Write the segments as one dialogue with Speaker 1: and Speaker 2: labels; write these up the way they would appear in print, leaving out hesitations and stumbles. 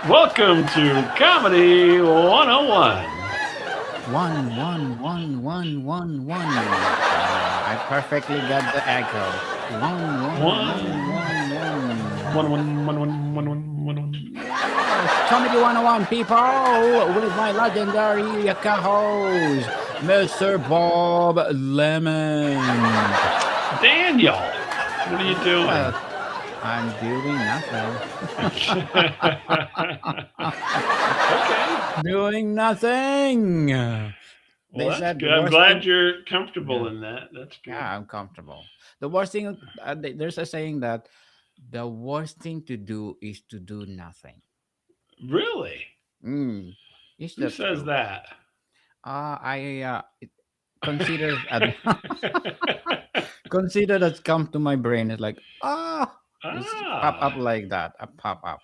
Speaker 1: Welcome to Comedy 101.
Speaker 2: One. I perfectly got the echo.
Speaker 1: One, one,
Speaker 2: One.
Speaker 1: one, one, one, one, one, one, one.
Speaker 2: Yes, Comedy 101 people with my legendary co-host, Mr. Bob Lemon.
Speaker 1: Daniel, what are you doing?
Speaker 2: Yes, I'm doing nothing.
Speaker 1: Okay.
Speaker 2: Doing nothing.
Speaker 1: Well,
Speaker 2: They
Speaker 1: that's
Speaker 2: said the
Speaker 1: good. I'm
Speaker 2: worst
Speaker 1: glad
Speaker 2: thing.
Speaker 1: you're comfortable
Speaker 2: Yeah,
Speaker 1: in that. That's good.
Speaker 2: yeah, I'm comfortable. The worst thing, there's a saying that the worst thing to do is to do nothing.
Speaker 1: Really?
Speaker 2: Mm, is
Speaker 1: Who
Speaker 2: that
Speaker 1: says
Speaker 2: true?
Speaker 1: that?
Speaker 2: I consider consider that's come to my brain. It's like it's pop up
Speaker 1: Ah,
Speaker 2: like that. A pop up.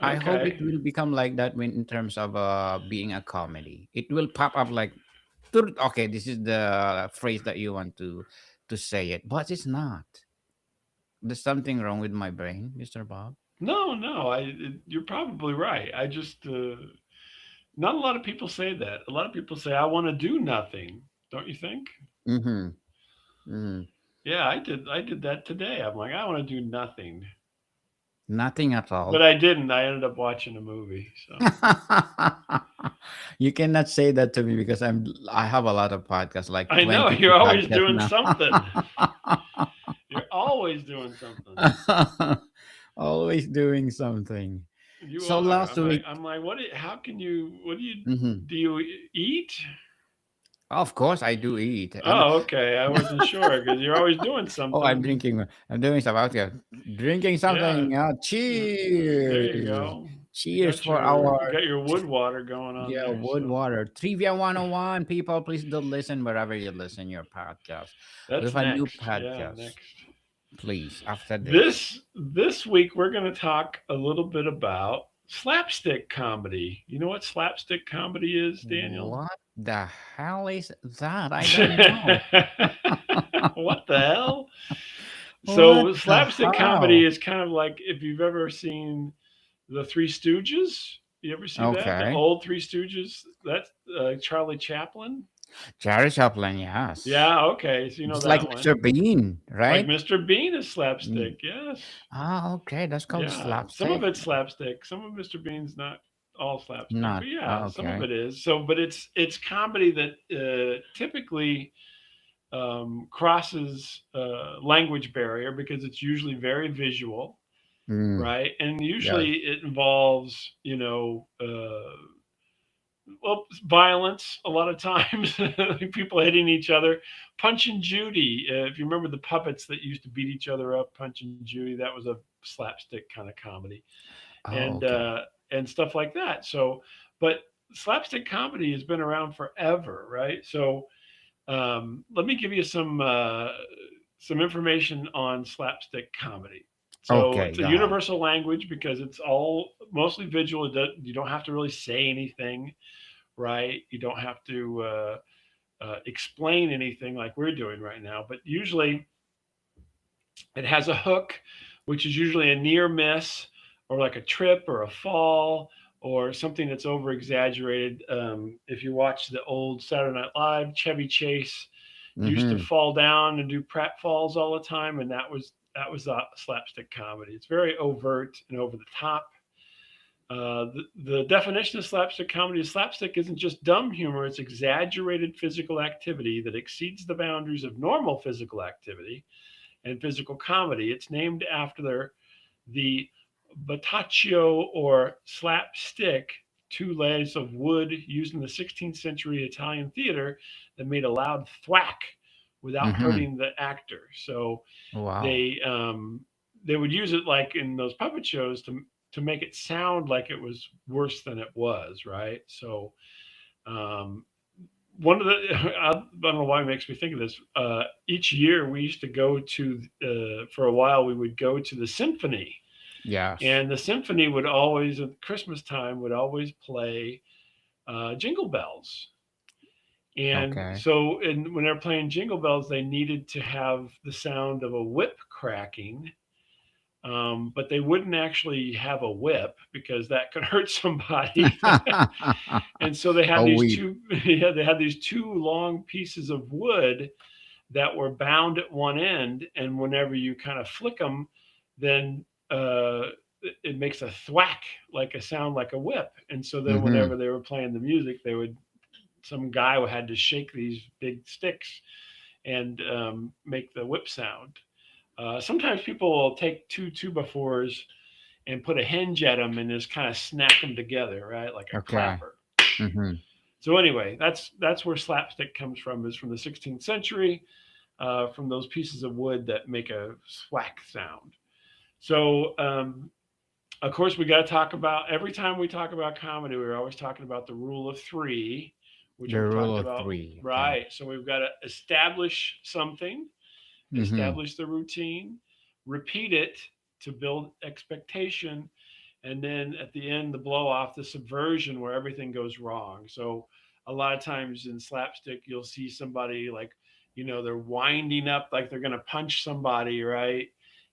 Speaker 2: I hope it
Speaker 1: okay.
Speaker 2: will become like that when in terms of being a comedy. It will pop up like, "Turut." Okay, this is the phrase that you want to say it, but it's not. There's something wrong with my brain, Mr. Bob.
Speaker 1: No, no, you're probably right. I just not a lot of people say that. A lot of people say I want to do nothing. Don't you think?
Speaker 2: Mm-hmm. Mm-hmm.
Speaker 1: Yeah, I did that today. I'm like, I want to do nothing.
Speaker 2: Nothing at
Speaker 1: But
Speaker 2: all.
Speaker 1: I didn't. I ended up watching a movie. So
Speaker 2: You cannot say that to me because I have a lot of podcasts, like
Speaker 1: I know
Speaker 2: 22
Speaker 1: you're always
Speaker 2: podcasts
Speaker 1: doing
Speaker 2: now.
Speaker 1: something. You're always doing something.
Speaker 2: Always doing something.
Speaker 1: You
Speaker 2: So
Speaker 1: are.
Speaker 2: last
Speaker 1: I'm like,
Speaker 2: week,
Speaker 1: I'm like, what? How can you? What
Speaker 2: mhm,
Speaker 1: do? You eat?
Speaker 2: of course I do eat.
Speaker 1: Oh, okay. I wasn't sure because you're always doing
Speaker 2: Oh, I'm
Speaker 1: something.
Speaker 2: drinking. I'm doing stuff out here. Drinking
Speaker 1: Yeah.
Speaker 2: something.
Speaker 1: There you
Speaker 2: Cheers.
Speaker 1: go.
Speaker 2: Cheers for our
Speaker 1: You got your wood water going on
Speaker 2: yeah,
Speaker 1: there.
Speaker 2: wood
Speaker 1: So
Speaker 2: water. Trivia 101. People, please do listen wherever you listen your podcast. We
Speaker 1: that's
Speaker 2: have a new
Speaker 1: next. Yeah,
Speaker 2: podcast.
Speaker 1: next.
Speaker 2: Please, after this.
Speaker 1: This week we're going to talk a little bit about slapstick comedy. You know what slapstick comedy is, Daniel?
Speaker 2: What the hell is that? I don't know.
Speaker 1: What the hell?
Speaker 2: What
Speaker 1: So
Speaker 2: the
Speaker 1: slapstick comedy
Speaker 2: hell?
Speaker 1: is kind of like if you've ever seen the Three Stooges. You ever see that? The
Speaker 2: Okay.
Speaker 1: old Three Stooges? That's Charlie Chaplin.
Speaker 2: Charlie Chaplin, yes.
Speaker 1: Yeah, okay. So you know
Speaker 2: Just like
Speaker 1: that one.
Speaker 2: Mr. Bean,
Speaker 1: Like
Speaker 2: right?
Speaker 1: Mr. Bean is
Speaker 2: Mm.
Speaker 1: slapstick. Yes.
Speaker 2: Okay. That's called
Speaker 1: Yeah, some of
Speaker 2: slapstick.
Speaker 1: it's slapstick. Some of Mr. Bean's not all slapstick,
Speaker 2: Not.
Speaker 1: but yeah, some of
Speaker 2: Okay.
Speaker 1: it is. So, but it's comedy that typically crosses language barrier because it's usually very visual,
Speaker 2: Mm.
Speaker 1: right? And
Speaker 2: Yes.
Speaker 1: usually it involves well, violence a lot of times, people hitting each other. Punch and Judy, if you remember the puppets that used to beat each other up, Punch and Judy, that was a slapstick kind of comedy
Speaker 2: Oh,
Speaker 1: and
Speaker 2: okay.
Speaker 1: stuff like that. So, but slapstick comedy has been around forever, right? So, let me give you some information on slapstick comedy. So
Speaker 2: Okay.
Speaker 1: it's a
Speaker 2: Go ahead.
Speaker 1: universal language because it's all mostly visual. You don't have to really say anything, right? You don't have to explain anything like we're doing right now. But usually it has a hook, which is usually a near miss or like a trip or a fall or something that's over exaggerated. If you watch the old Saturday Night Live, Chevy Chase used to
Speaker 2: Mm-hmm.
Speaker 1: fall down and do pratfalls all the time, and that was a slapstick comedy. It's very overt and over the top. The definition of slapstick comedy is slapstick isn't just dumb humor, it's exaggerated physical activity that exceeds the boundaries of normal physical activity and physical comedy. It's named after the bataccio or slapstick, two legs of wood used in the 16th century Italian theater that made a loud thwack without
Speaker 2: Mm-hmm.
Speaker 1: hurting the actor. So
Speaker 2: Wow.
Speaker 1: they um, they would use it like in those puppet shows to make it sound like it was worse than it was, right? So um, one of the I don't know why it makes me think of this. Each year we used to go to for a while we would go to the symphony,
Speaker 2: Yes.
Speaker 1: and the symphony would always at Christmas time would always play Jingle Bells. And
Speaker 2: Okay.
Speaker 1: so, when they're playing Jingle Bells, they needed to have the sound of a whip cracking but they wouldn't actually have a whip because that could hurt somebody. And so they had
Speaker 2: A
Speaker 1: these
Speaker 2: weed.
Speaker 1: two, yeah, they had these two long pieces of wood that were bound at one end, and whenever you kind of flick them, then it makes a thwack, like a sound like a whip. And so then
Speaker 2: Mm-hmm.
Speaker 1: whenever they were playing the music, they would some guy had to shake these big sticks and make the whip sound. Sometimes people will take two by fours and put a hinge at them and just kind of snap them together, right, like a
Speaker 2: Okay.
Speaker 1: clapper.
Speaker 2: Mm-hmm.
Speaker 1: So anyway, that's where slapstick comes from. Is from the 16th century, from those pieces of wood that make a thwack sound. So of course, we got to talk about every time we talk about comedy, we're always talking about the rule of three, which
Speaker 2: The
Speaker 1: we've
Speaker 2: rule
Speaker 1: talked
Speaker 2: of
Speaker 1: about.
Speaker 2: three. Okay.
Speaker 1: Right. So we've got to establish something,
Speaker 2: Mm-hmm.
Speaker 1: establish the routine, repeat it to build expectation, and then at the end, the blow off, the subversion where everything goes wrong. So a lot of times in slapstick, you'll see somebody like, they're winding up like they're going to punch somebody, right?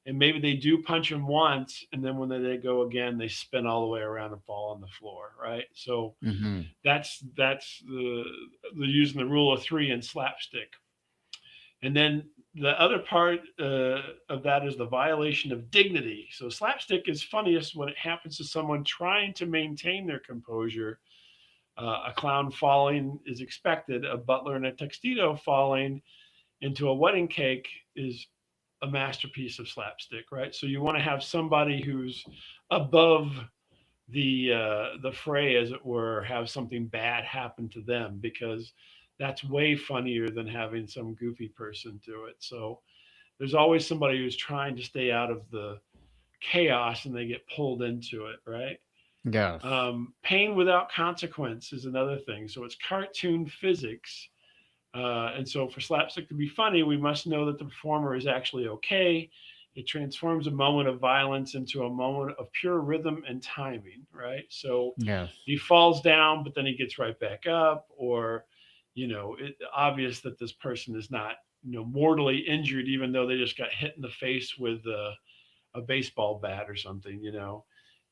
Speaker 1: And maybe they do punch them once, and then when they go again, they spin all the way around and fall on the floor, right? So
Speaker 2: Mm-hmm.
Speaker 1: that's the using the rule of three in slapstick. And then the other part of that is the violation of dignity. So slapstick is funniest when it happens to someone trying to maintain their composure. A clown falling is expected. A butler in a tuxedo falling into a wedding cake is a masterpiece of slapstick, right? So you want to have somebody who's above the fray, as it were, have something bad happen to them because that's way funnier than having some goofy person do it. So there's always somebody who's trying to stay out of the chaos and they get pulled into it, right?
Speaker 2: Yes.
Speaker 1: Pain without consequence is another thing. So it's cartoon physics. And so for slapstick to be funny, we must know that the performer is actually okay. It transforms a moment of violence into a moment of pure rhythm and timing, right? So
Speaker 2: Yes.
Speaker 1: he falls down, but then he gets right back up, or, it's obvious that this person is not, mortally injured, even though they just got hit in the face with a baseball bat or something,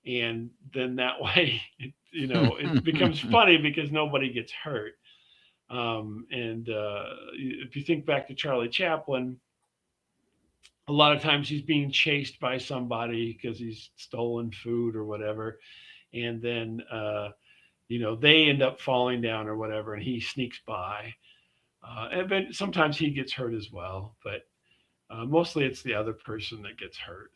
Speaker 1: and then that way, it becomes funny because nobody gets hurt. And if you think back to Charlie Chaplin, a lot of times he's being chased by somebody because he's stolen food or whatever, and then they end up falling down or whatever, and he sneaks by. And then sometimes he gets hurt as well, but mostly it's the other person that gets hurt.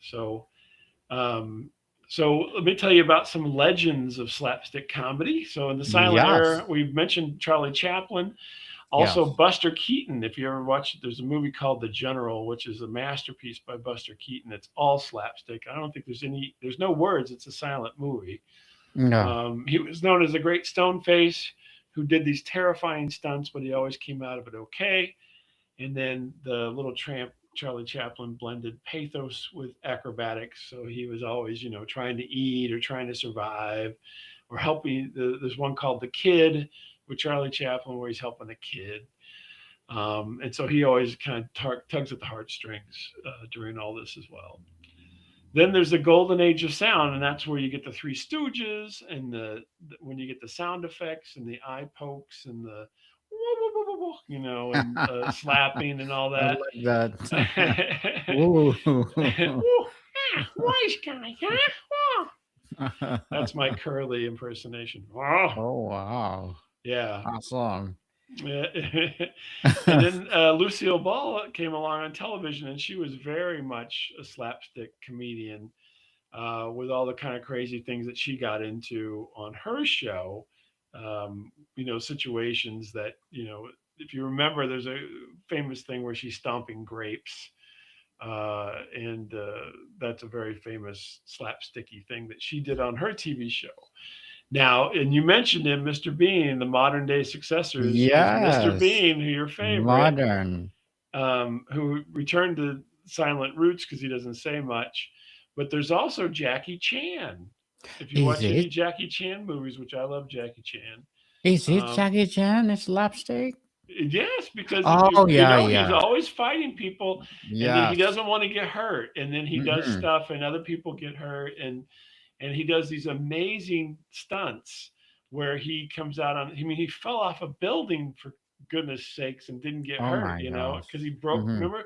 Speaker 1: Um, so let me tell you about some legends of slapstick comedy. So in the silent
Speaker 2: Yes.
Speaker 1: era, we mentioned Charlie Chaplin.
Speaker 2: Yes.
Speaker 1: Also, Buster Keaton. If you ever watched, there's a movie called The General, which is a masterpiece by Buster Keaton. It's all slapstick. I don't think there's no words. It's a silent movie.
Speaker 2: No.
Speaker 1: He was known as the Great Stone Face, who did these terrifying stunts, but he always came out of it okay. And then the little tramp Charlie Chaplin blended pathos with acrobatics, so he was always, trying to eat or trying to survive, or helping. There's one called The Kid with Charlie Chaplin where he's helping a kid. And so he always kind of tugs at the heartstrings during all this as well. Then there's the golden age of sound, and that's where you get the Three Stooges and when you get the sound effects and the eye pokes and the and slapping and all
Speaker 2: I
Speaker 1: that.
Speaker 2: like that. Ooh.
Speaker 1: Wise guy, huh? Oh. That's my Curly impersonation. Oh,
Speaker 2: Oh wow.
Speaker 1: yeah.
Speaker 2: Awesome.
Speaker 1: And then Lucille Ball came along on television, and she was very much a slapstick comedian with all the kind of crazy things that she got into on her show. Situations that, if you remember, there's a famous thing where she's stomping grapes. And that's a very famous slapsticky thing that she did on her TV show. Now, and you mentioned him, Mr. Bean. The modern day successors is Mr.
Speaker 2: Yes.
Speaker 1: Bean, who your favorite,
Speaker 2: Modern.
Speaker 1: who returned to silent roots because he doesn't say much. But there's also Jackie Chan. If you
Speaker 2: Is
Speaker 1: watch any
Speaker 2: it?
Speaker 1: Jackie Chan movies, which I love Jackie Chan,
Speaker 2: Is it
Speaker 1: um,
Speaker 2: Jackie Chan? It's slapstick?
Speaker 1: Yes, because
Speaker 2: Oh yeah,
Speaker 1: he's
Speaker 2: yeah.
Speaker 1: always fighting people, and then he
Speaker 2: Yes.
Speaker 1: doesn't want to get hurt, and then he does
Speaker 2: Mm-hmm.
Speaker 1: stuff, and other people get hurt, and he does these amazing stunts where he comes out on. I mean, he fell off a building for goodness sakes and didn't get
Speaker 2: Oh
Speaker 1: hurt,
Speaker 2: my gosh.
Speaker 1: because he broke.
Speaker 2: Mm-hmm.
Speaker 1: Remember,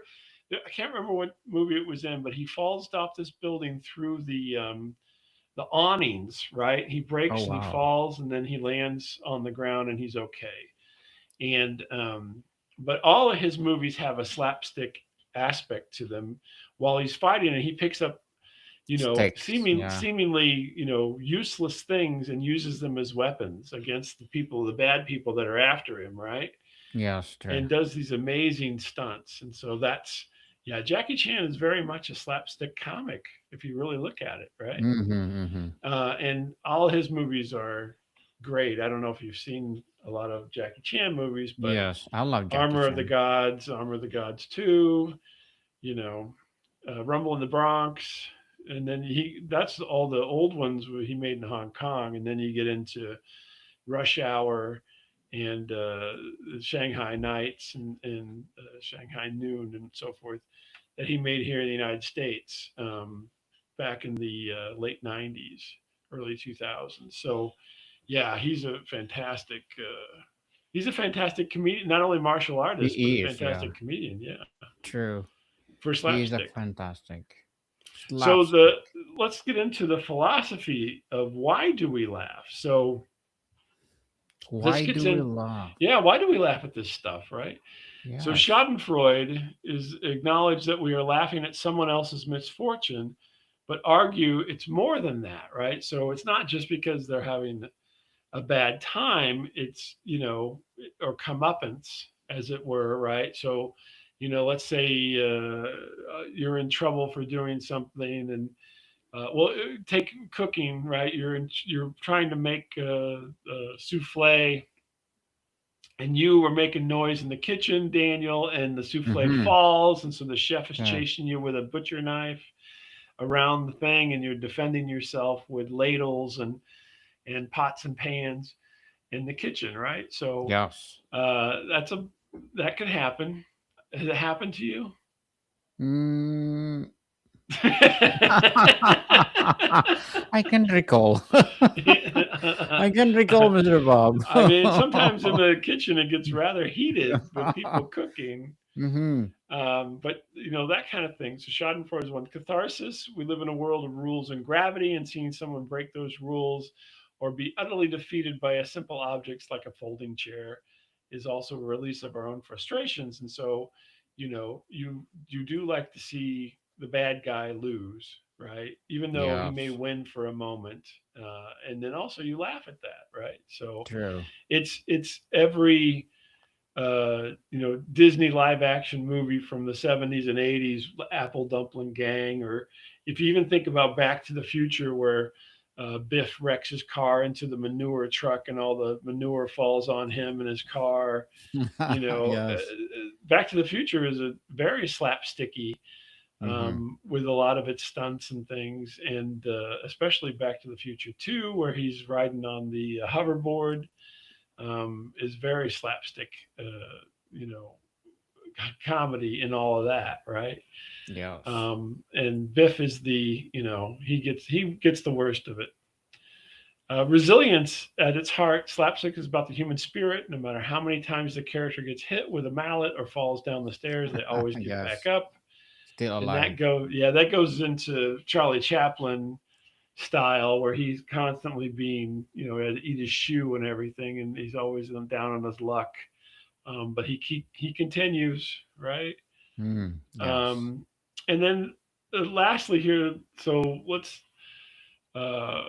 Speaker 1: I can't remember what movie it was in, but he falls off this building through the awnings. Right, he
Speaker 2: Oh
Speaker 1: breaks and he
Speaker 2: wow.
Speaker 1: falls, and then he lands on the ground, and he's okay. And but all of his movies have a slapstick aspect to them while he's fighting, and he picks up
Speaker 2: Sticks. Yeah.
Speaker 1: seemingly useless things and uses them as weapons against the people, the bad people that are after him, right?
Speaker 2: Yes, true.
Speaker 1: And does these amazing stunts. And so that's, yeah, Jackie Chan is very much a slapstick comic if you really look at it, right?
Speaker 2: Mm-hmm. Mm-hmm.
Speaker 1: And all his movies are great. I don't know if you've seen a lot of Jackie Chan movies, but
Speaker 2: Yes, I love Jackie Chan.
Speaker 1: Armor of the Gods 2, you know, Rumble in the Bronx, and then that's all the old ones he made in Hong Kong, and then you get into Rush Hour and Shanghai Nights and Shanghai Noon and so forth that he made here in the United States back in the late '90s, early 2000s. So yeah, he's a fantastic comedian, not only martial artist but a
Speaker 2: He is, yeah.
Speaker 1: fantastic comedian. Yeah,
Speaker 2: True.
Speaker 1: for
Speaker 2: He is a
Speaker 1: slapstick.
Speaker 2: fantastic
Speaker 1: So the
Speaker 2: slapstick.
Speaker 1: let's get into the philosophy of why do we laugh. So this
Speaker 2: Why
Speaker 1: gets
Speaker 2: do we
Speaker 1: in,
Speaker 2: laugh?
Speaker 1: yeah, why do we laugh at this stuff, right? So
Speaker 2: Yes.
Speaker 1: Schadenfreude is acknowledged that we are laughing at someone else's misfortune, but argue it's more than that, right? So it's not just because they're having a bad time, it's, or comeuppance, as it were, right? So, let's say you're in trouble for doing something, and take cooking, right? You're trying to make souffle, and you were making noise in the kitchen, Daniel, and the souffle
Speaker 2: Mm-hmm.
Speaker 1: falls, and so the chef is
Speaker 2: Sure.
Speaker 1: chasing you with a butcher knife around the thing, and you're defending yourself with ladles and pots and pans in the kitchen, right? So
Speaker 2: Yes.
Speaker 1: that could happen. Has it happened to you?
Speaker 2: Mm. I can recall. I can recall, Mr. Bob.
Speaker 1: I mean, sometimes in the kitchen it gets rather heated with people cooking.
Speaker 2: Mm-hmm.
Speaker 1: But that kind of thing. So Schadenfreude is one. Catharsis. We live in a world of rules and gravity, and seeing someone break those rules or be utterly defeated by a simple objects like a folding chair is also a release of our own frustrations. And so, you do like to see the bad guy lose, right? Even though he may
Speaker 2: Yes.
Speaker 1: win for a moment, and then also you laugh at that, right? So
Speaker 2: True.
Speaker 1: it's every Disney live action movie from the 70s and 80s, Apple Dumpling Gang, or if you even think about Back to the Future, where Biff wrecks his car into the manure truck and all the manure falls on him and his car.
Speaker 2: Yes.
Speaker 1: Back to the Future is a very slapsticky
Speaker 2: Mm-hmm.
Speaker 1: with a lot of its stunts and things, and especially Back to the Future 2, where he's riding on the hoverboard, is very slapstick, you know, comedy in all of that, right?
Speaker 2: Yes.
Speaker 1: And Biff is he gets the worst of it. Resilience at its heart, slapstick is about the human spirit. No matter how many times the character gets hit with a mallet or falls down the stairs, they always get back
Speaker 2: Yes.
Speaker 1: up.
Speaker 2: Still
Speaker 1: And
Speaker 2: alive.
Speaker 1: that goes into Charlie Chaplin style, where he's constantly being, had to eat his shoe and everything, and he's always down on his luck. But he continues, right?
Speaker 2: Mm. Yes.
Speaker 1: Um, and then lastly here, so let's uh,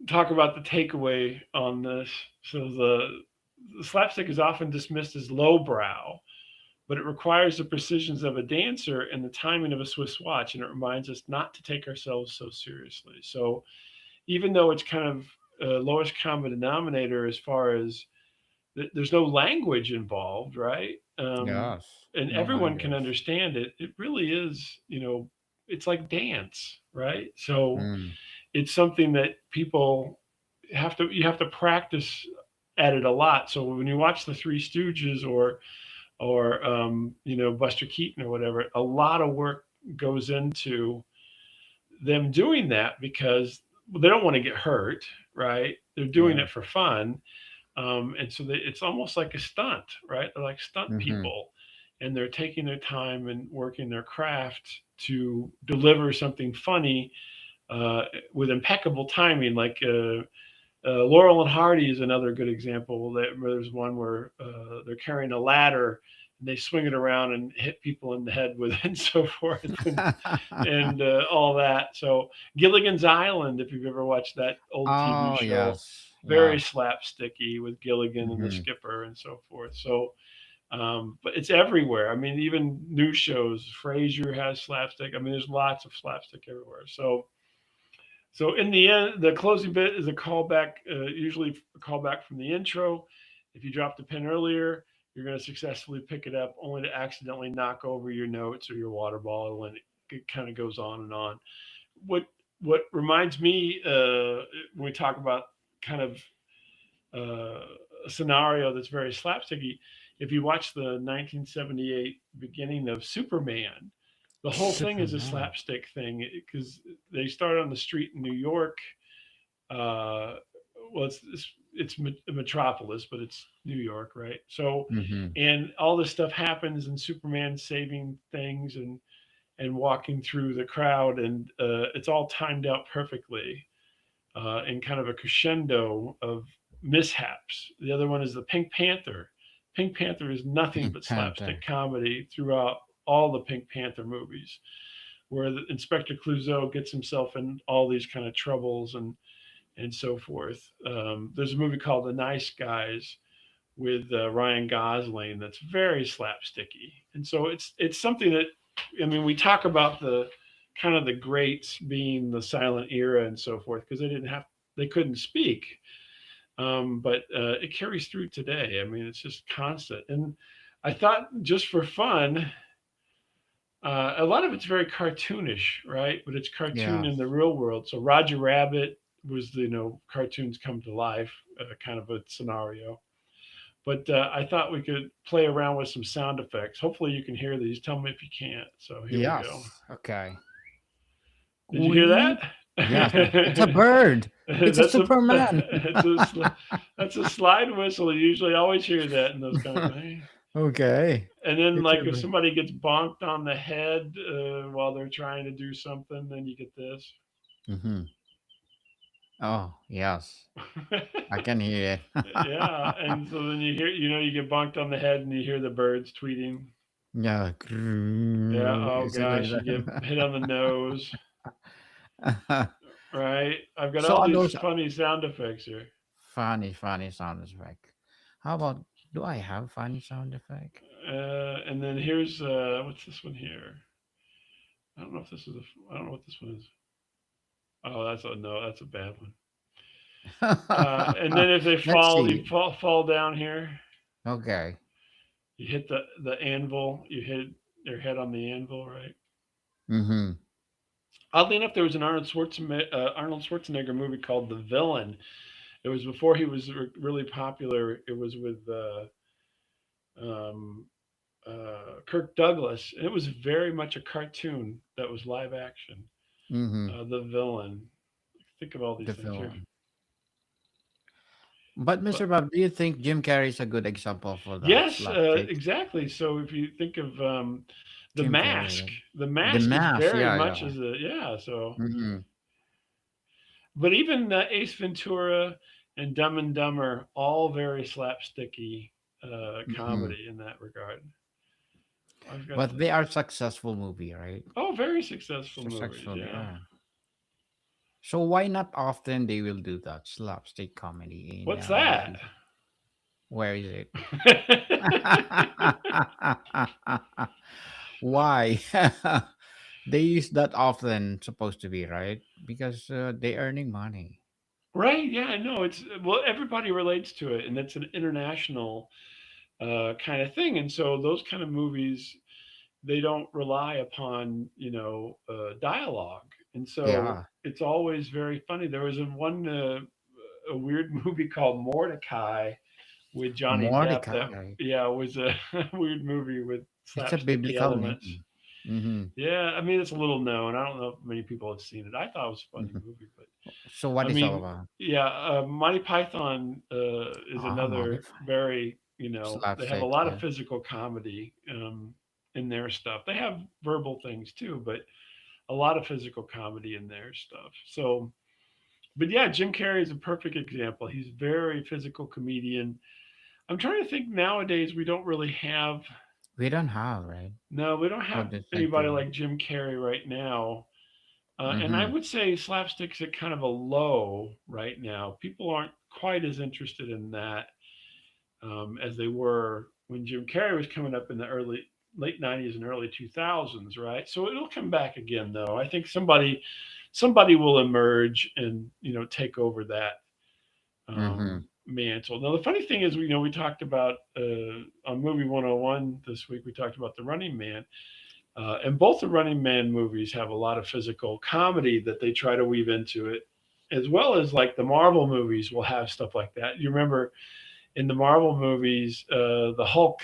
Speaker 1: talk about the takeaway on this. So the slapstick is often dismissed as lowbrow, but it requires the precisions of a dancer and the timing of a Swiss watch, and it reminds us not to take ourselves so seriously. So even though it's kind of lowest common denominator as far as there's no language involved, right?
Speaker 2: Yes.
Speaker 1: And
Speaker 2: No
Speaker 1: everyone can
Speaker 2: language.
Speaker 1: understand it. It really is, it's like dance, right? So
Speaker 2: Mm.
Speaker 1: it's something that people you have to practice added a lot. So when you watch the Three Stooges or Buster Keaton or whatever, a lot of work goes into them doing that because they don't want to get hurt, right? They're doing
Speaker 2: Yeah.
Speaker 1: it for fun, and so it's almost like a stunt, right? They're like stunt
Speaker 2: Mm-hmm.
Speaker 1: people, and they're taking their time and working their craft to deliver something funny uh, with impeccable timing. Like Laurel and Hardy is another good example. There's one where they're carrying a ladder and they swing it around and hit people in the head with it and so forth and all that. So Gilligan's Island, if you've ever watched that old TV
Speaker 2: Oh
Speaker 1: show,
Speaker 2: yes.
Speaker 1: very
Speaker 2: Yeah.
Speaker 1: slapsticky with Gilligan and the
Speaker 2: Mm-hmm.
Speaker 1: skipper and so forth. So, but it's everywhere. I mean, even news shows, Frasier has slapstick. I mean, there's lots of slapstick everywhere. So in the end, the closing bit is a callback, usually a callback from the intro. If you dropped a pin earlier, you're going to successfully pick it up, only to accidentally knock over your notes or your water bottle, and it kind of goes on and on. What what reminds me when we talk about kind of a scenario that's very slapsticky, if you watch the 1978 beginning of Superman, the whole thing is a
Speaker 2: Superman.
Speaker 1: slapstick thing because they start on the street in New York. Uh, well, it's Metropolis, but it's New York, right? So,
Speaker 2: Mm-hmm.
Speaker 1: and all this stuff happens, and Superman saving things and walking through the crowd, and it's all timed out perfectly in kind of a crescendo of mishaps. The other one is the Pink Panther. Pink Panther is nothing
Speaker 2: Pink
Speaker 1: but slapstick
Speaker 2: Panther.
Speaker 1: comedy throughout all the Pink Panther movies, where the Inspector Clouseau gets himself in all these kind of troubles and so forth. There's a movie called The Nice Guys with Ryan Gosling that's very slapsticky, and so it's something that I mean we talk about the kind of the greats being the silent era and so forth because they couldn't speak, but it carries through today. I mean it's just constant, and I thought just for fun. A lot of it's very cartoonish, right? But it's cartoon
Speaker 2: Yeah.
Speaker 1: in the real world. So Roger Rabbit was the cartoons come to life kind of a scenario. But I thought we could play around with some sound effects. Hopefully, you can hear these. Tell me if you can't. So here we go.
Speaker 2: Yes. Okay.
Speaker 1: Did you hear that?
Speaker 2: Queen. Yes. It's a bird. It's a
Speaker 1: that's a
Speaker 2: Superman.
Speaker 1: it's that's a slide whistle. You usually always hear that in those kind of things.
Speaker 2: Okay.
Speaker 1: And then,
Speaker 2: It's a
Speaker 1: like, if
Speaker 2: bird.
Speaker 1: somebody gets bonked on the head while they're trying to do something, then you get this.
Speaker 2: Mm-hmm. Oh, yes. I can hear it.
Speaker 1: Yeah, and so then you hear, you get bonked on the head, and you hear the birds tweeting.
Speaker 2: Yeah.
Speaker 1: Yeah. Oh
Speaker 2: Is it like
Speaker 1: gosh, you get hit on the nose.
Speaker 2: that?
Speaker 1: Right. I've got
Speaker 2: So
Speaker 1: all
Speaker 2: are
Speaker 1: these
Speaker 2: those
Speaker 1: funny sound effects here.
Speaker 2: funny sound effect. How about, do I have funny sound effect?
Speaker 1: And then here's what's this one here? I don't know if this is I don't know what this one is. Oh, that's a no. That's a bad one. And then if they
Speaker 2: Let's
Speaker 1: fall, you
Speaker 2: see.
Speaker 1: fall down here.
Speaker 2: Okay.
Speaker 1: You hit the anvil. You hit their head on the anvil, right?
Speaker 2: Mm-hmm.
Speaker 1: Oddly enough, there was an Arnold Schwarzenegger movie called The Villain. It was before he was really popular. It was with um, Kirk Douglas. It was very much a cartoon that was live action.
Speaker 2: Mm-hmm.
Speaker 1: The Villain. Think of all these
Speaker 2: The
Speaker 1: things here.
Speaker 2: villain. But
Speaker 1: But
Speaker 2: Mr. Bob, do you think Jim Carrey is a good example for that
Speaker 1: yes,
Speaker 2: slapstick?
Speaker 1: exactly. So if you think of the
Speaker 2: Jim
Speaker 1: Mask,
Speaker 2: Carrey.
Speaker 1: the
Speaker 2: The
Speaker 1: Mask is
Speaker 2: mask,
Speaker 1: very
Speaker 2: yeah,
Speaker 1: much
Speaker 2: yeah.
Speaker 1: as a yeah. So,
Speaker 2: Mm-hmm.
Speaker 1: but even Ace Ventura and Dumb and Dumber, all very slapsticky
Speaker 2: Mm-hmm.
Speaker 1: comedy in that regard. I've got
Speaker 2: But they are successful movie, right?
Speaker 1: very successful movies.
Speaker 2: Successful,
Speaker 1: Yeah.
Speaker 2: yeah. So why not often they will do that slapstick comedy in
Speaker 1: What's that?
Speaker 2: movies? Where is it? Why? They use that often, supposed to be, right? Because they earning money.
Speaker 1: Right? Yeah, I know. It's well, everybody relates to it, and it's an international kind of thing. And so those kind of movies, they don't rely upon dialogue, and so
Speaker 2: Yeah.
Speaker 1: it's always very funny. There was a weird movie called Mordecai. with Johnny Depp. That,
Speaker 2: Mordecai.
Speaker 1: yeah, was a weird movie with
Speaker 2: It's a
Speaker 1: slapsticky
Speaker 2: biblical
Speaker 1: elements.
Speaker 2: name. Mm-hmm.
Speaker 1: Yeah, I mean it's a little known. I don't know if many people have seen it. I thought it was a funny
Speaker 2: Mm-hmm.
Speaker 1: movie, but
Speaker 2: So what
Speaker 1: I
Speaker 2: is all
Speaker 1: mean,
Speaker 2: about?
Speaker 1: yeah, Monty Python is
Speaker 2: Ah,
Speaker 1: another
Speaker 2: modified.
Speaker 1: very, they have a
Speaker 2: Slapstick,
Speaker 1: lot of
Speaker 2: yeah.
Speaker 1: physical comedy in their stuff. They have verbal things too, but a lot of physical comedy in their stuff. So, but yeah, Jim Carrey is a perfect example. He's very physical comedian. I'm trying to think nowadays we don't really have
Speaker 2: We don't have, right?
Speaker 1: no, we don't
Speaker 2: For
Speaker 1: have
Speaker 2: the
Speaker 1: anybody
Speaker 2: center.
Speaker 1: like Jim Carrey right now. And I
Speaker 2: Mm-hmm.
Speaker 1: would say slapstick's at kind of a low right now. People aren't quite as interested in that as they were when Jim Carrey was coming up in the late '90s and early 2000s, right? So it'll come back again, though. I think somebody will emerge and take over that
Speaker 2: Mm-hmm.
Speaker 1: mantle. Now the funny thing is, we talked about on Movie 101 this week. We talked about the Running Man. And both the Running Man movies have a lot of physical comedy that they try to weave into it, as well as like the Marvel movies will have stuff like that. You remember in the Marvel movies, the Hulk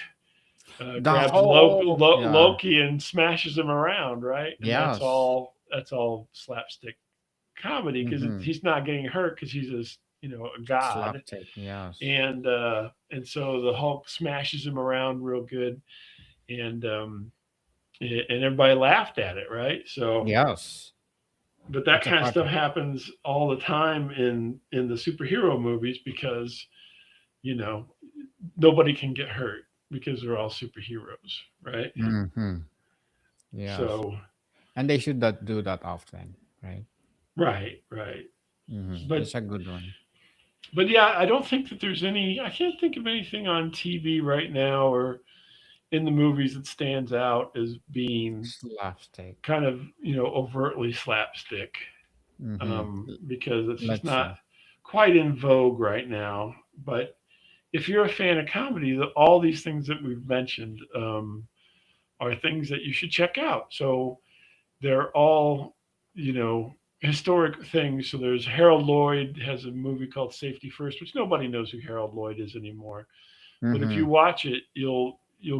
Speaker 2: The
Speaker 1: grabs
Speaker 2: whole, yeah.
Speaker 1: Loki and smashes him around, right? And that's
Speaker 2: Yes.
Speaker 1: all slapstick comedy because
Speaker 2: Mm-hmm.
Speaker 1: he's not getting hurt because he's a god,
Speaker 2: Slapstick, yes.
Speaker 1: and so the Hulk smashes him around real good, and everybody laughed at it, right? So,
Speaker 2: Yes.
Speaker 1: but that
Speaker 2: It's a
Speaker 1: kind of
Speaker 2: part
Speaker 1: stuff
Speaker 2: of.
Speaker 1: happens all the time in the superhero movies because you know nobody can get hurt because they're all superheroes, right?
Speaker 2: Mm-hmm. Yes.
Speaker 1: So,
Speaker 2: And they should not do that often, right?
Speaker 1: right.
Speaker 2: Mm-hmm.
Speaker 1: But
Speaker 2: It's a good one.
Speaker 1: yeah, I don't think that there's any. I can't think of anything on TV right now or in the movies that stands out as being
Speaker 2: Slapstick.
Speaker 1: kind of overtly slapstick
Speaker 2: Mm-hmm.
Speaker 1: because it's just
Speaker 2: Let's
Speaker 1: not
Speaker 2: see.
Speaker 1: quite in vogue right now. But if you're a fan of comedy, all these things that we've mentioned are things that you should check out. So they're all, historic things. So there's Harold Lloyd has a movie called Safety First, which nobody knows who Harold Lloyd is anymore. But if
Speaker 2: Mm-hmm.
Speaker 1: you watch it, you'll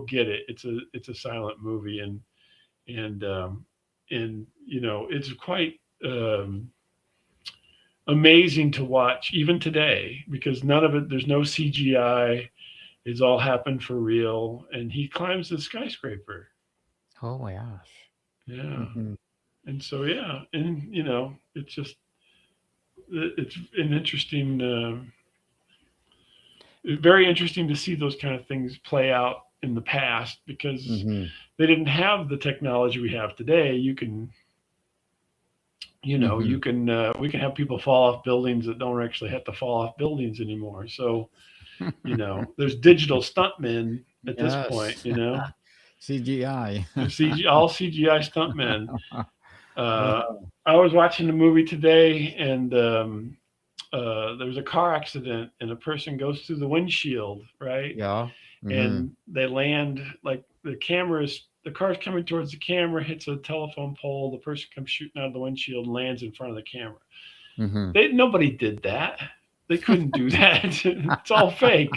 Speaker 1: get it. It's a silent movie and it's quite amazing to watch even today because none of it there's no CGI. It's all happened for real, and he climbs the skyscraper.
Speaker 2: Oh my gosh.
Speaker 1: Yeah,
Speaker 2: Mm-hmm.
Speaker 1: and so yeah, and it's just it's an interesting, very interesting to see those kind of things play out in the past because
Speaker 2: Mm-hmm.
Speaker 1: they didn't have the technology we have today.
Speaker 2: Mm-hmm.
Speaker 1: We can have people fall off buildings that don't actually have to fall off buildings anymore. So there's digital stuntmen at this point.
Speaker 2: Yes. CGI.
Speaker 1: All CGI stuntmen. Uh,
Speaker 2: Oh,
Speaker 1: I was watching the movie today, and there was a car accident, and a person goes through the windshield, right?
Speaker 2: yeah. Mm-hmm.
Speaker 1: And they land like the car's coming towards the camera, hits a telephone pole. The person comes shooting out of the windshield, and lands in front of the camera.
Speaker 2: Mm-hmm.
Speaker 1: Nobody did that. They couldn't do that. It's all fake.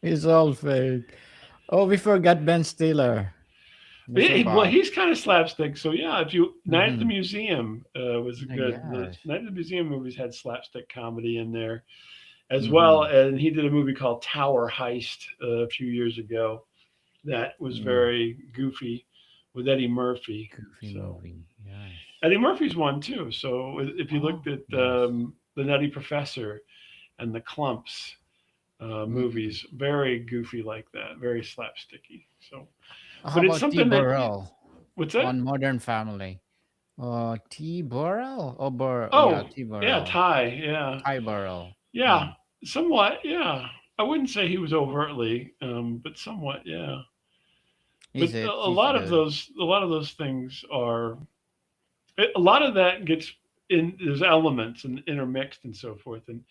Speaker 2: It's all fake. Oh, we forgot Ben Stiller. That's
Speaker 1: Well,
Speaker 2: about.
Speaker 1: he's kind of slapstick. So yeah, if you Night at the
Speaker 2: Mm-hmm.
Speaker 1: Museum was good. The
Speaker 2: Yes.
Speaker 1: Night at the Museum movies had slapstick comedy in there as well,
Speaker 2: Mm-hmm.
Speaker 1: and he did a movie called Tower Heist a few years ago that was
Speaker 2: Mm.
Speaker 1: very goofy with Eddie Murphy.
Speaker 2: Goofy
Speaker 1: So
Speaker 2: movie. Yes.
Speaker 1: Eddie Murphy's one too. So if you
Speaker 2: Oh,
Speaker 1: looked at
Speaker 2: yes.
Speaker 1: the Nutty Professor and the Clumps
Speaker 2: Mm-hmm.
Speaker 1: movies, very goofy like that, very slapsticky. So,
Speaker 2: How
Speaker 1: but it's
Speaker 2: about T.
Speaker 1: something that
Speaker 2: Burrell
Speaker 1: what's that?
Speaker 2: on Modern Family? T. Burrell? Oh, yeah,
Speaker 1: Oh,
Speaker 2: T.
Speaker 1: yeah,
Speaker 2: Burrell.
Speaker 1: Ty. Yeah,
Speaker 2: Ty Burrell.
Speaker 1: yeah,
Speaker 2: Mm.
Speaker 1: somewhat. Yeah, I wouldn't say he was overtly, but somewhat. Yeah, but
Speaker 2: Is it?
Speaker 1: a
Speaker 2: He's
Speaker 1: lot of
Speaker 2: good.
Speaker 1: those things are a lot of that gets in. There's elements and intermixed and so forth, and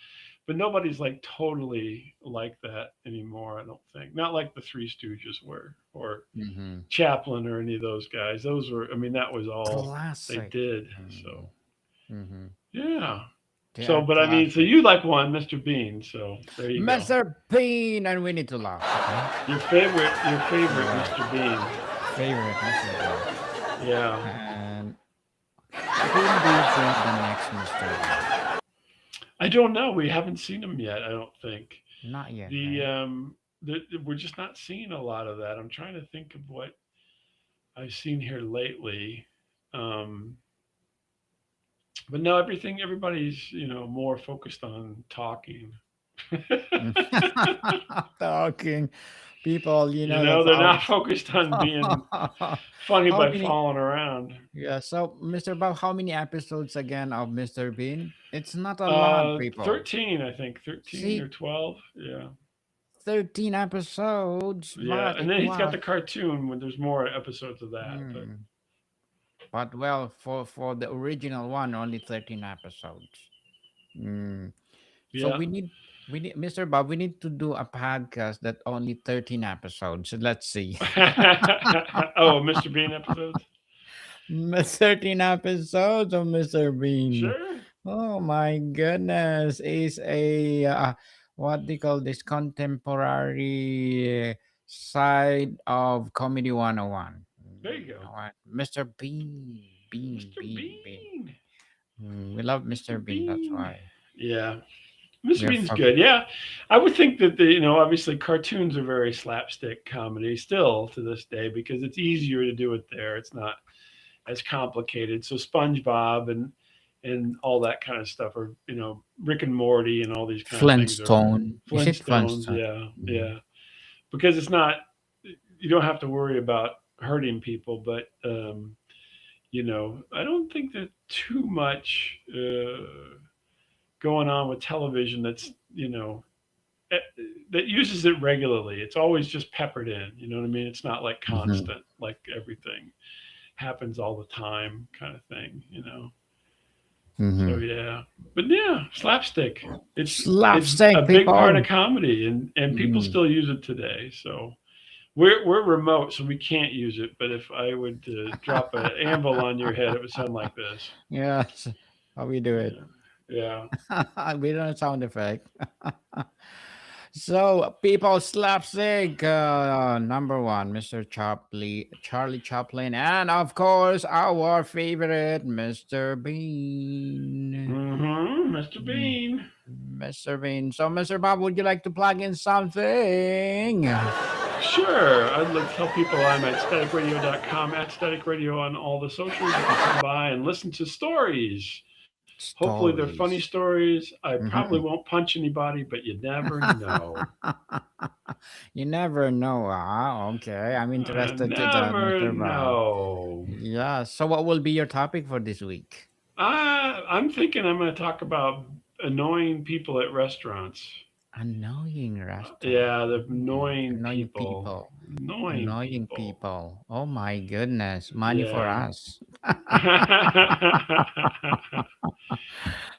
Speaker 1: but nobody's like totally like that anymore. I don't think. Not like the Three Stooges were, or
Speaker 2: Mm-hmm.
Speaker 1: Chaplin, or any of those guys. Those were. I mean, that was all they
Speaker 2: Classic.
Speaker 1: did. So
Speaker 2: Mm. Mm-hmm.
Speaker 1: yeah.
Speaker 2: They
Speaker 1: So,
Speaker 2: are
Speaker 1: but I mean, so
Speaker 2: classic.
Speaker 1: you like one, Mr. Bean. So there you go.
Speaker 2: Mr. Bean, and we need to laugh. Okay.
Speaker 1: Your favorite,
Speaker 2: Yeah.
Speaker 1: Mr. Bean.
Speaker 2: Favorite Mr. Bean.
Speaker 1: Yeah.
Speaker 2: And whom do you think the next Mr. Bean?
Speaker 1: I don't know. We haven't seen him yet. I don't think
Speaker 2: Not yet,
Speaker 1: the
Speaker 2: right?
Speaker 1: we're just not seeing a lot of that. I'm trying to think of what I've seen here lately. Um, but no, everybody's more focused on talking.
Speaker 2: Talking people, that's
Speaker 1: They're
Speaker 2: how.
Speaker 1: not focused on being funny
Speaker 2: How
Speaker 1: by
Speaker 2: many?
Speaker 1: falling around.
Speaker 2: Yeah. So, Mr. Bob, how many episodes again of Mr. Bean? It's not a lot, people.
Speaker 1: 13, I think, 13 or
Speaker 2: See,
Speaker 1: 12. Yeah.
Speaker 2: 13 episodes,
Speaker 1: Yeah.
Speaker 2: but
Speaker 1: And
Speaker 2: it
Speaker 1: then he's got
Speaker 2: was.
Speaker 1: the cartoon when there's more episodes of that. But
Speaker 2: Hmm. But well, for the original one, only 13 episodes. Mm. So
Speaker 1: yeah.
Speaker 2: we need Mr. Bob, we need to do a podcast that only 13 episodes. So let's see.
Speaker 1: Oh, Mr. Bean episodes?
Speaker 2: 13 episodes of Mr. Bean.
Speaker 1: Sure.
Speaker 2: Oh my goodness. Is a what they call this contemporary side of Comedy 101.
Speaker 1: There you
Speaker 2: You
Speaker 1: go.
Speaker 2: know what? Mr. Bean. Bean,
Speaker 1: Mr.
Speaker 2: Bean, Bean.
Speaker 1: Bean.
Speaker 2: We love
Speaker 1: Mr.
Speaker 2: Mr. Bean, that's
Speaker 1: Bean.
Speaker 2: why.
Speaker 1: Yeah. Mr.
Speaker 2: We're
Speaker 1: Bean's
Speaker 2: fuck.
Speaker 1: good. Yeah. I would think that obviously cartoons are very slapstick comedy still to this day because it's easier to do it there. It's not as complicated. So SpongeBob and all that kind of stuff, or Rick and Morty and all these kind of things are
Speaker 2: Flintstone. Is it
Speaker 1: Flintstones.
Speaker 2: Flintstone?
Speaker 1: Yeah,
Speaker 2: Mm.
Speaker 1: yeah. Because it's not you don't have to worry about hurting people, but I don't think that too much going on with television that's eh, that uses it regularly. It's always just peppered in. You know what I mean? It's not like
Speaker 2: Mhm.
Speaker 1: constant, like everything happens all the time kind of thing. So
Speaker 2: Mhm.
Speaker 1: yeah, but yeah, slapstick. It's a
Speaker 2: Slapstick
Speaker 1: big part
Speaker 2: people.
Speaker 1: of comedy, and people
Speaker 2: Mm.
Speaker 1: still use it today. So we're remote, so we can't use it. But if I would drop an anvil on your head, it would sound like this.
Speaker 2: Yes. How we do it?
Speaker 1: Yeah, yeah.
Speaker 2: We don't sound effect. So people, slapstick number one, Mr. Charlie Chaplin, and of course our favorite, Mr. Bean.
Speaker 1: Mr.
Speaker 2: Mm,
Speaker 1: Bean.
Speaker 2: Mr. Bean. So, Mr. Bob, would you like to plug in something?
Speaker 1: Sure. I'd like to tell people I'm at staticradio.com, at static radio on all the socials. You can come by and listen to stories. Hopefully, they're funny
Speaker 2: Stories.
Speaker 1: stories. I probably
Speaker 2: Mhm.
Speaker 1: won't punch anybody, but you never know.
Speaker 2: You never know. Ah, okay. I'm interested to that,
Speaker 1: Never
Speaker 2: Mr. Bob.
Speaker 1: know.
Speaker 2: Yeah. So, what will be your topic for this week?
Speaker 1: I'm thinking I'm going to talk about annoying people at restaurants.
Speaker 2: Annoying restaurant.
Speaker 1: Yeah, the
Speaker 2: Mm,
Speaker 1: annoying
Speaker 2: annoying
Speaker 1: people.
Speaker 2: people.
Speaker 1: Annoying
Speaker 2: Annoying
Speaker 1: people.
Speaker 2: people. Oh my goodness. Money for
Speaker 1: Yeah.
Speaker 2: us.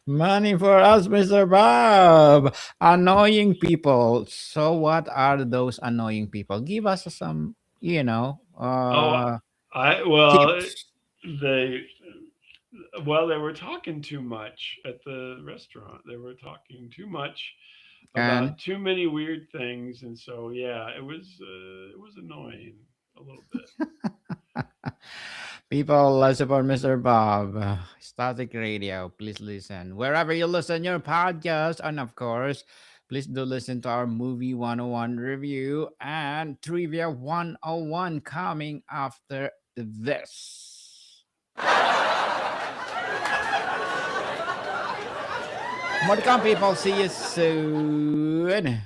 Speaker 2: Money for us, Mr. Bob. Annoying people. So, what are those annoying people? Give us some,
Speaker 1: Oh, well,
Speaker 2: tips.
Speaker 1: they they were talking too much at the restaurant. They were talking too much
Speaker 2: And
Speaker 1: about too many weird things, and so yeah, it was annoying a little bit.
Speaker 2: people, let's support Mr. Bob. Static Radio, please listen. Wherever you listen your podcast, and of course, please do listen to our movie 101 review and trivia 101 coming after this. More to come, people. See you soon.